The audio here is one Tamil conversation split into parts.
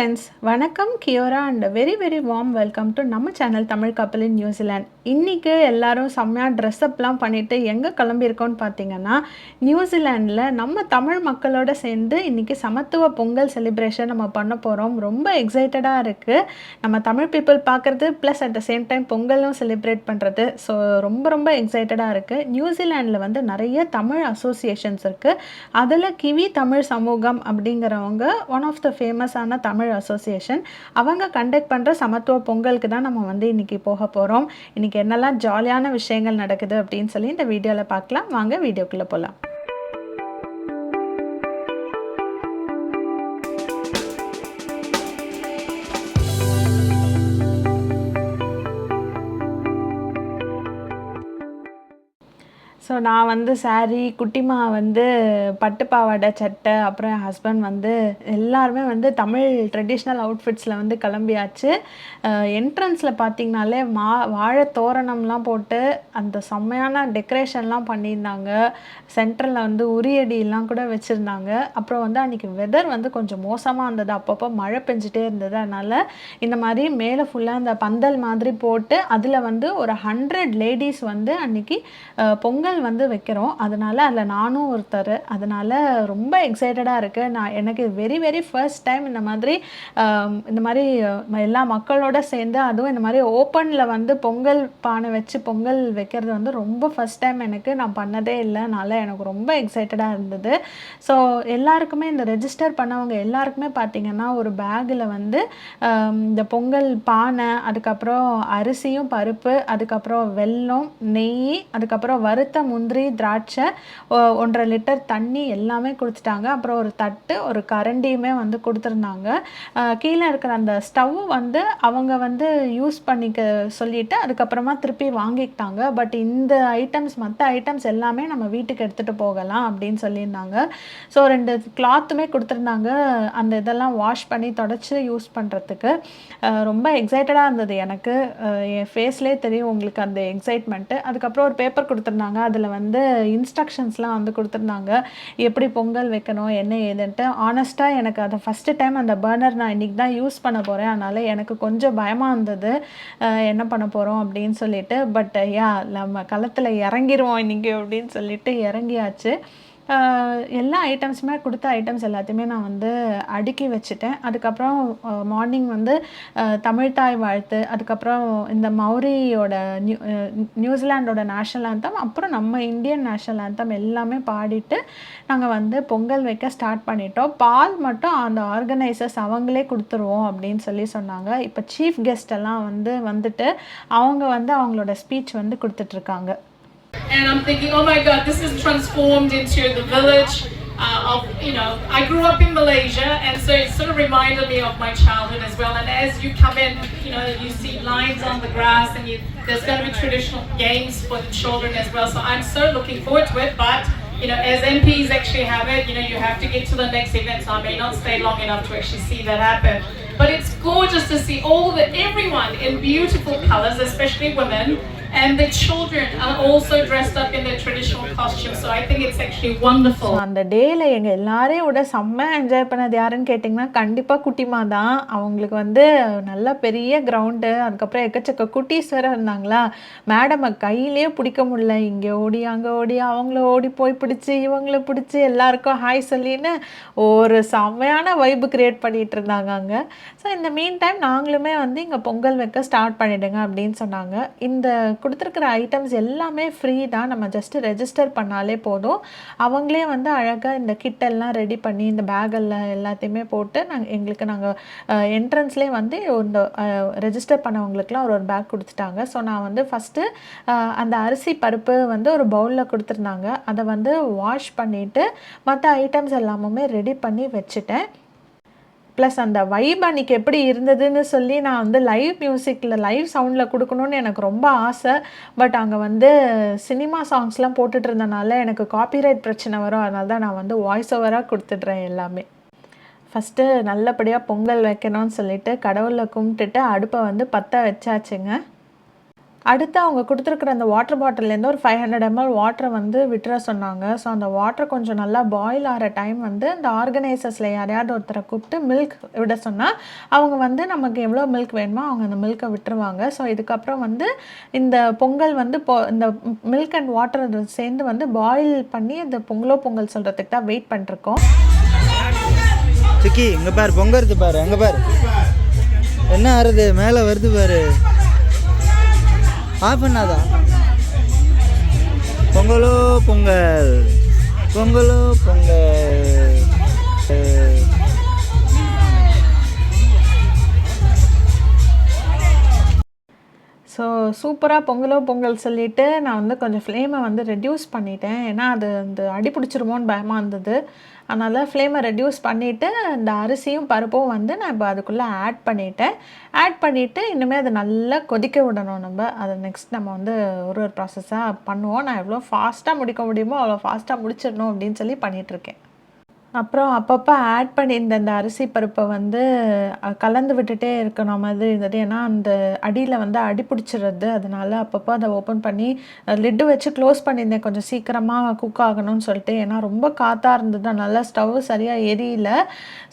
ஃப்ரெண்ட்ஸ், வணக்கம், kia ora and very very warm welcome to நம்ம channel Tamil Kappal in New Zealand. இன்றைக்கி எல்லாரும் செம்மையாக ட்ரெஸ்அப்லாம் பண்ணிவிட்டு எங்கே கிளம்பியிருக்கோன்னு பார்த்தீங்கன்னா, நியூசிலாண்டில் நம்ம தமிழ் மக்களோட சேர்ந்து இன்றைக்கி சமத்துவ பொங்கல் செலிப்ரேஷன் நம்ம பண்ண போகிறோம். ரொம்ப எக்ஸைட்டடாக இருக்குது நம்ம தமிழ் பீப்புள் பார்க்குறது, plus at the same time பொங்கலும் செலிப்ரேட் பண்ணுறது. ஸோ ரொம்ப ரொம்ப எக்ஸைட்டடாக இருக்குது. நியூசிலாண்டில் வந்து நிறைய தமிழ் அசோசியேஷன்ஸ் இருக்குது. அதில் கிவி தமிழ் சமூகம் அப்படிங்கிறவங்க ஒன் ஆஃப் த ஃபேமஸான தமிழ் அசோசியேஷன். அவங்க கண்டக்ட் பண்ணுற சமத்துவ பொங்கலுக்கு தான் நம்ம வந்து இன்றைக்கி போக போகிறோம். இன்றைக்கி என்னெல்லாம் ஜாலியான விஷயங்கள் நடக்குது அப்படின்னு சொல்லி இந்த வீடியோவில் பார்க்கலாம். வாங்க வீடியோக்குள்ளே போகலாம். ஸோ நான் வந்து சாரீ, குட்டிமா வந்து பட்டு பாவாடை சட்டை, அப்புறம் என் ஹஸ்பண்ட் வந்து எல்லாருமே வந்து தமிழ் ட்ரெடிஷ்னல் அவுட்ஃபிட்ஸில் வந்து கிளம்பியாச்சு. என்ட்ரன்ஸில் பார்த்திங்கனாலே வாழை தோரணம்லாம் போட்டு அந்த செம்மையான டெக்கரேஷன்லாம் பண்ணியிருந்தாங்க. சென்டரில் வந்து உரியடியெல்லாம் கூட வச்சுருந்தாங்க. அப்புறம் வந்து அன்றைக்கி வெதர் வந்து கொஞ்சம் மோசமாக இருந்தது, அப்பப்போ மழை பெஞ்சிட்டே இருந்தது. அதனால் இந்த மாதிரி மேலே ஃபுல்லாக அந்த பந்தல் மாதிரி போட்டு அதில் வந்து ஒரு 100 லேடிஸ் வந்து அன்றைக்கி பொங்கல் வந்து வைக்கிறோம். அதனால் அதில் நானும் ஒருத்தர். அதனால் ரொம்ப எக்ஸைட்டடாக இருக்குது. எனக்கு வெரி வெரி ஃபர்ஸ்ட் டைம் இந்த மாதிரி எல்லா மக்களோட சேர்ந்து, அதுவும் இந்த மாதிரி ஓப்பனில் வந்து பொங்கல் பானை வச்சு பொங்கல் வைக்கிறது வந்து ரொம்ப ஃபர்ஸ்ட் டைம் எனக்கு. நான் பண்ணதே இல்லை. அதனால் எனக்கு ரொம்ப எக்ஸைட்டடாக இருந்தது. ஸோ எல்லாருக்குமே இந்த ரெஜிஸ்டர் பண்ணவங்க எல்லாருக்குமே பார்த்திங்கன்னா ஒரு பேக்கில் வந்து இந்த பொங்கல் பானை, அதுக்கப்புறம் அரிசியும் பருப்பு, அதுக்கப்புறம் வெல்லம், நெய், அதுக்கப்புறம் வறுத்த முந்திரி, திராட்சை, 1.5 லிட்டர் தண்ணி எல்லாமே கொடுத்துட்டாங்க. அப்புறம் ஒரு தட்டு, ஒரு கரண்டியுமே வந்து கொடுத்துருந்தாங்க. கீழே இருக்கிற அந்த ஸ்டவ் வந்து அவங்க வந்து யூஸ் பண்ணிக்க சொல்லிவிட்டு அதுக்கப்புறமா திருப்பி வாங்கிக்கிட்டாங்க. பட் இந்த ஐட்டம்ஸ், மற்ற ஐட்டம்ஸ் எல்லாமே நம்ம வீட்டுக்கு எடுத்துகிட்டு போகலாம் அப்படின்னு சொல்லியிருந்தாங்க. ஸோ 2 கிளாத்துமே கொடுத்துருந்தாங்க, அந்த இதெல்லாம் வாஷ் பண்ணி தொடச்சி யூஸ் பண்ணுறதுக்கு. ரொம்ப எக்ஸைட்டடாக இருந்தது எனக்கு. என் ஃபேஸ்லேயே தெரியும் உங்களுக்கு அந்த எக்ஸைட்மெண்ட்டு. அதுக்கப்புறம் ஒரு பேப்பர் கொடுத்துருந்தாங்க. அதில் வந்து இன்ஸ்ட்ரக்ஷன்ஸ்லாம் வந்து கொடுத்துருந்தாங்க, எப்படி பொங்கல் வைக்கணும் என்ன ஏதுன்ட்டு. ஆனஸ்ட்டாக எனக்கு அதை ஃபஸ்ட்டு டைம் அந்த பர்னர் நான் இன்றைக்கி தான் யூஸ் பண்ண போகிறேன். அதனால் எனக்கு கொஞ்சம் பயமாக இருந்தது, என்ன பண்ண போகிறோம் அப்படின்னு சொல்லிட்டு. பட் நம்ம களத்தில் இறங்கிடுவோம் இன்றைக்கி அப்படின்னு சொல்லிட்டு இறங்கியாச்சு. எல்லா ஐட்டம்ஸுமே கொடுத்த ஐட்டம்ஸ் எல்லாத்தையுமே நான் வந்து அடுக்கி வச்சுட்டேன். அதுக்கப்புறம் மார்னிங் வந்து தமிழ்தாய் வாழ்த்து, அதுக்கப்புறம் இந்த மௌரியோட நியூசிலாண்டோட நேஷ்னல் ஆந்தம், அப்புறம் நம்ம இந்தியன் நேஷ்னல் ஆந்தம் எல்லாமே பாடிட்டு நாங்கள் வந்து பொங்கல் வைக்க ஸ்டார்ட் பண்ணிட்டோம். பால் மட்டும் அந்த ஆர்கனைசர்ஸ் அவங்களே கொடுத்துருவோம் அப்படின்னு சொல்லி சொன்னாங்க. இப்போ சீஃப் கெஸ்ட் எல்லாம் வந்துட்டு அவங்க வந்து அவங்களோட ஸ்பீச் வந்து கொடுத்துட்ருக்காங்க. And I'm thinking, oh my God, this is transformed into the village I grew up in Malaysia, and so it sort of reminded me of my childhood as well. And as you come in, you see lines on the grass, and there's going to be traditional games for the children as well. So I'm so looking forward to it. But as MPs actually have it, you have to get to the next event, so I may not stay long enough to actually see that happen. But it's gorgeous to see everyone in beautiful colors, especially women. And the children are also dressed up in their traditional costumes. So I think it's actually wonderful. அந்த டேல எங்க எல்லாரையும் விட செம்ம என்ஜாய் பண்ணது யாருன்னு கேட்டிங்கன்னா கண்டிப்பாக குட்டிமா தான். அவங்களுக்கு வந்து நல்ல பெரிய கிரவுண்டு, அதுக்கப்புறம் எக்கச்சக்க குட்டீஸ் வேறு இருந்தாங்களா. மேடமை கையிலே பிடிக்க முடியல. இங்கே ஓடி அங்கே ஓடி, அவங்கள ஓடி போய் பிடிச்சி இவங்கள பிடிச்சி எல்லாருக்கும் ஹாய் சொல்லின்னு ஒரு செம்மையான வைப்பு க்ரியேட் பண்ணிகிட்டு இருந்தாங்க அங்கே. ஸோ இந்த மீன் டைம் நாங்களுமே வந்து இங்கே பொங்கல் வைக்க ஸ்டார்ட் பண்ணிவிடுங்க அப்படின்னு சொன்னாங்க. இந்த கொடுத்துருக்கிற ஐட்டம்ஸ் எல்லாமே ஃப்ரீ தான். நம்ம ஜஸ்ட்டு ரெஜிஸ்டர் பண்ணாலே போதும். அவங்களே வந்து அழகாக இந்த கிட்டெல்லாம் ரெடி பண்ணி இந்த பேகெல்லாம் எல்லாத்தையுமே போட்டு நாங்கள் என்ட்ரன்ஸ்லேயே வந்து இந்த ரெஜிஸ்டர் பண்ணவங்களுக்குலாம் ஒரு பேக் கொடுத்துட்டாங்க. ஸோ நான் வந்து ஃபஸ்ட்டு அந்த அரிசி பருப்பு வந்து ஒரு பவுலில் கொடுத்துருந்தாங்க. அதை வந்து வாஷ் பண்ணிவிட்டு மற்ற ஐட்டம்ஸ் எல்லாமுமே ரெடி பண்ணி வச்சுட்டேன். ப்ளஸ் அந்த வைப் அன்றைக்கி எப்படி இருந்ததுன்னு சொல்லி நான் வந்து லைவ் சவுண்டில் கொடுக்கணுன்னு எனக்கு ரொம்ப ஆசை. பட் அங்கே வந்து சினிமா சாங்ஸ்லாம் போட்டுட்டு இருந்தனால எனக்கு காப்பிரைட் பிரச்சனை வரும். அதனால தான் நான் வந்து வாய்ஸ் ஓவராக கொடுத்துட்றேன் எல்லாமே. ஃபஸ்ட்டு நல்லபடியாக பொங்கல் வைக்கணும்னு சொல்லிட்டு கடவுளை கும்பிட்டுட்டு அடுப்பை வந்து பற்ற வச்சாச்சுங்க. அடுத்து அவங்க குடுத்துருக்கிற அந்த வாட்டர் பாட்டில்லேருந்து ஒரு 500 ml வாட்டர வந்து விட்டுற சொன்னாங்க. ஸோ அந்த வாட்டர் கொஞ்சம் நல்லா பாயில் ஆற டைம் வந்து இந்த ஆர்கனைசர்ஸ்ல யாரையாவது ஒருத்தர கூப்பிட்டு மில்க் விட சொன்னா, அவங்க வந்து நமக்கு எவ்வளோ மில்க் வேணுமோ அவங்க அந்த மில்க்க விட்டுருவாங்க. ஸோ இதுக்கப்புறம் வந்து இந்த பொங்கல் வந்து இந்த மில்க் அண்ட் வாட்டர் சேர்ந்து வந்து பாயில் பண்ணி அந்த பொங்கல் சொல்றதுக்கு தான் வெயிட் பண்ணிட்டுருக்கோம். சிக்கி இங்கே பாரு பொங்கறது பாரு, அங்கே பாரு என்ன ஆறுது மேலே வருது பாரு. ஆஃப் பண்ணாதா? பொங்கலோ பொங்கல், பொங்கலோ பொங்கல். ஸோ சூப்பராக பொங்கலோ பொங்கல் சொல்லிவிட்டு நான் வந்து கொஞ்சம் ஃப்ளேமை வந்து ரெடியூஸ் பண்ணிட்டேன். ஏன்னா அது அந்த அடி பிடிச்சிருமோன்னு பயமாக இருந்தது. அதனால் ஃப்ளேமை ரெடியூஸ் பண்ணிவிட்டு இந்த அரிசியும் பருப்பும் வந்து நான் இப்போ அதுக்குள்ளே ஆட் பண்ணிவிட்டு இனிமேல் அதை நல்லா கொதிக்க விடணும். அதை நெக்ஸ்ட் நம்ம வந்து ஒரு ப்ராசஸாக பண்ணுவோம். நான் எவ்வளோ ஃபாஸ்ட்டாக முடிக்க முடியுமோ அவ்வளோ ஃபாஸ்ட்டாக முடிச்சிடணும் அப்படின்னு சொல்லி பண்ணிகிட்ருக்கேன். அப்புறம் அப்பப்போ ஆட் பண்ணியிருந்த அந்த அரிசி பருப்பை வந்து கலந்து விட்டுட்டே இருக்கணும் மாதிரி இருந்தது. ஏன்னா அந்த அடியில் வந்து அடி பிடிச்சிடுறது. அதனால அப்பப்போ அதை ஓப்பன் பண்ணி லிட்டு வச்சு க்ளோஸ் பண்ணியிருந்தேன் கொஞ்சம் சீக்கிரமாக குக் ஆகணும்னு சொல்லிட்டு. ஏன்னா ரொம்ப காற்றா இருந்தது, அதனால ஸ்டவ் சரியாக எரியல.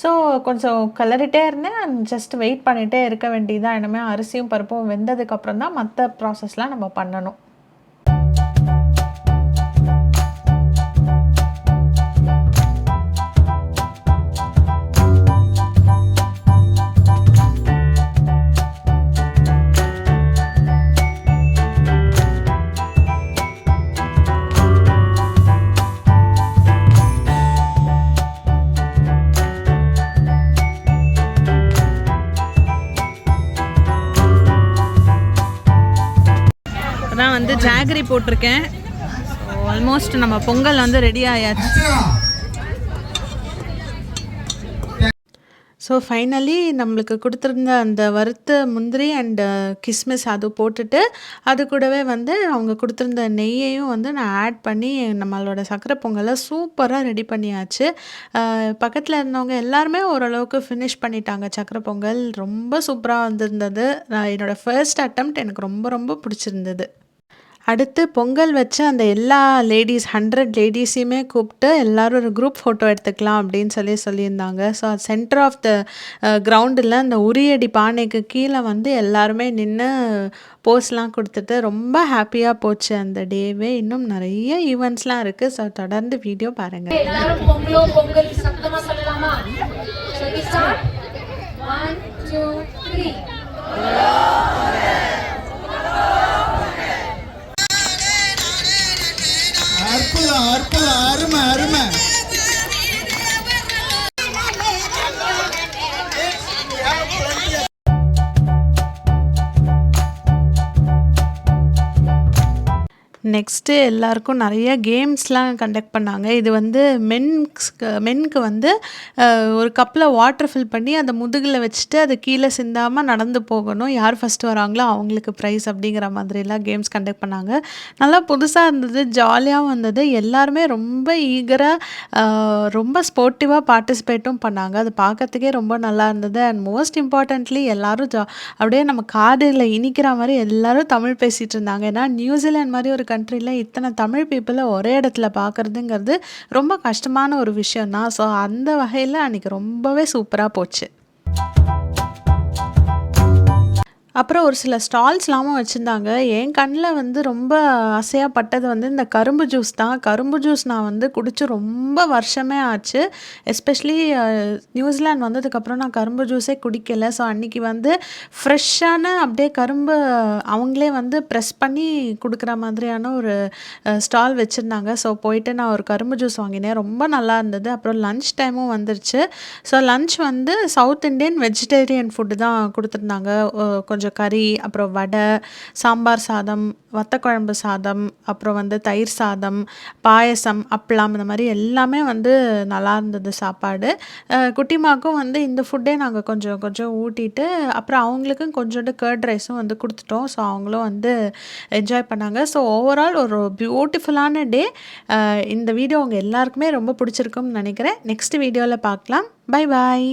ஸோ கொஞ்சம் கிளறிட்டே இருந்தேன். ஜஸ்ட் வெயிட் பண்ணிகிட்டே இருக்க வேண்டியதான். இனிமேல் அரிசியும் பருப்பும் வெந்ததுக்கப்புறம் தான் மற்ற ப்ராசஸ்லாம் நம்ம பண்ணணும். தான் வந்து ஜாகரி போட்டிருக்கேன். ஸோ ஆல்மோஸ்ட் நம்ம பொங்கல் வந்து ரெடி ஆயாச்சு. ஸோ ஃபைனலி நம்மளுக்கு கொடுத்துருந்த அந்த வறுத்த முந்திரி அண்டு கிஸ்மிஸ் அது போட்டுட்டு அது கூடவே வந்து அவங்க கொடுத்துருந்த நெய்யையும் வந்து நான் ஆட் பண்ணி நம்மளோட சக்கரை பொங்கலை சூப்பராக ரெடி பண்ணியாச்சு. பக்கத்தில் இருந்தவங்க எல்லாருமே ஓரளவுக்கு ஃபினிஷ் பண்ணிட்டாங்க. சக்கரை பொங்கல் ரொம்ப சூப்பராக வந்திருந்தது. என்னோடய ஃபர்ஸ்ட் அட்டெம்ப்ட் எனக்கு ரொம்ப ரொம்ப பிடிச்சிருந்தது. அடுத்து பொங்கல் வச்சு அந்த எல்லா 100 லேடீஸையுமே கூப்பிட்டு எல்லோரும் ஒரு குரூப் ஃபோட்டோ எடுத்துக்கலாம் அப்படின்னு சொல்லியிருந்தாங்க. ஸோ சென்டர் ஆஃப் த கிரவுண்டில் அந்த உரியடி பானைக்கு கீழே வந்து எல்லாருமே நின்று போஸ்லாம் கொடுத்துட்டு ரொம்ப ஹாப்பியாக போச்சு அந்த டேவே. இன்னும் நிறைய ஈவெண்ட்ஸ்லாம் இருக்குது. ஸோ தொடர்ந்து வீடியோ பாருங்கள். எல்லாரும் பொங்கலோ பொங்கல் சத்தமாக சொல்லலாமா? 1 2 3 அற்புதம், அருமை அருமை. நெக்ஸ்ட்டு எல்லாருக்கும் நிறைய கேம்ஸ்லாம் கண்டக்ட் பண்ணாங்க. இது வந்து மென்க்கு வந்து ஒரு கப்பில் வாட்டர் ஃபில் பண்ணி அதை முதுகில் வச்சுட்டு அது கீழே சிந்தாமல் நடந்து போகணும். யார் ஃபஸ்ட்டு வராங்களோ அவங்களுக்கு ப்ரைஸ் அப்படிங்கிற மாதிரிலாம் கேம்ஸ் கண்டக்ட் பண்ணாங்க. நல்லா புதுசாக இருந்தது, ஜாலியாகவும் இருந்தது. எல்லாருமே ரொம்ப ஈகராக ரொம்ப ஸ்போர்ட்டிவாக பார்ட்டிசிபேட்டும் பண்ணாங்க. அது பார்க்கறதுக்கே ரொம்ப நல்லா இருந்தது. அண்ட் மோஸ்ட் இம்பார்ட்டன்ட்லி எல்லோரும் அப்படியே நம்ம காதில் இனிக்கிற மாதிரி எல்லோரும் தமிழ் பேசிகிட்டு இருந்தாங்க. ஏன்னா நியூசிலாந்து மாதிரி ஒரு கண்ட்ரியில் இத்தனை தமிழ் பீப்புளை ஒரே இடத்துல பார்க்குறதுங்கிறது ரொம்ப கஷ்டமான ஒரு விஷயம்தான். ஸோ அந்த வகையில் அன்றைக்கி ரொம்பவே சூப்பராக போச்சு. அப்புறம் ஒரு சில ஸ்டால்ஸ்லாமும் வச்சுருந்தாங்க. என் கண்ணில் வந்து ரொம்ப ஆசையாக பட்டது வந்து இந்த கரும்பு ஜூஸ் தான். கரும்பு ஜூஸ் நான் வந்து குடிச்சு ரொம்ப வருஷமே ஆச்சு. எஸ்பெஷலி நியூசிலாந்து வந்ததுக்கப்புறம் நான் கரும்பு ஜூஸே குடிக்கலை. ஸோ அன்றைக்கி வந்து ஃப்ரெஷ்ஷான அப்படியே கரும்பு அவங்களே வந்து ப்ரெஸ் பண்ணி கொடுக்குற மாதிரியான ஒரு ஸ்டால் வச்சுருந்தாங்க. ஸோ போயிட்டு நான் ஒரு கரும்பு ஜூஸ் வாங்கினேன். ரொம்ப நல்லா இருந்தது. அப்புறம் லன்ச் டைமும் வந்துருச்சு. ஸோ லன்ச் வந்து சவுத் இண்டியன் வெஜிடேரியன் ஃபுட்டு தான் கொடுத்துருந்தாங்க. கொஞ்சம் கறி, அப்புறம் வடை, சாம்பார் சாதம், வத்தக்குழம்பு சாதம், அப்புறம் வந்து தயிர் சாதம், பாயசம், அப்பளம், இந்த மாதிரி எல்லாமே வந்து நல்லா இருந்தது சாப்பாடு. குட்டிமாக்கும் வந்து இந்த ஃபுட்டே நாங்கள் கொஞ்சம் கொஞ்சம் ஊட்டிட்டு அப்புறம் அவங்களுக்கும் கொஞ்சோண்டு கர்ட் ரைஸும் வந்து கொடுத்துட்டோம். ஸோ அவங்களும் வந்து என்ஜாய் பண்ணாங்க. ஸோ ஓவரால் ஒரு பியூட்டிஃபுல்லான டே. இந்த வீடியோ உங்கள் எல்லாருக்குமே ரொம்ப பிடிச்சிருக்கும்னு நினைக்கிறேன். நெக்ஸ்ட் வீடியோவில் பார்க்கலாம். Bye bye.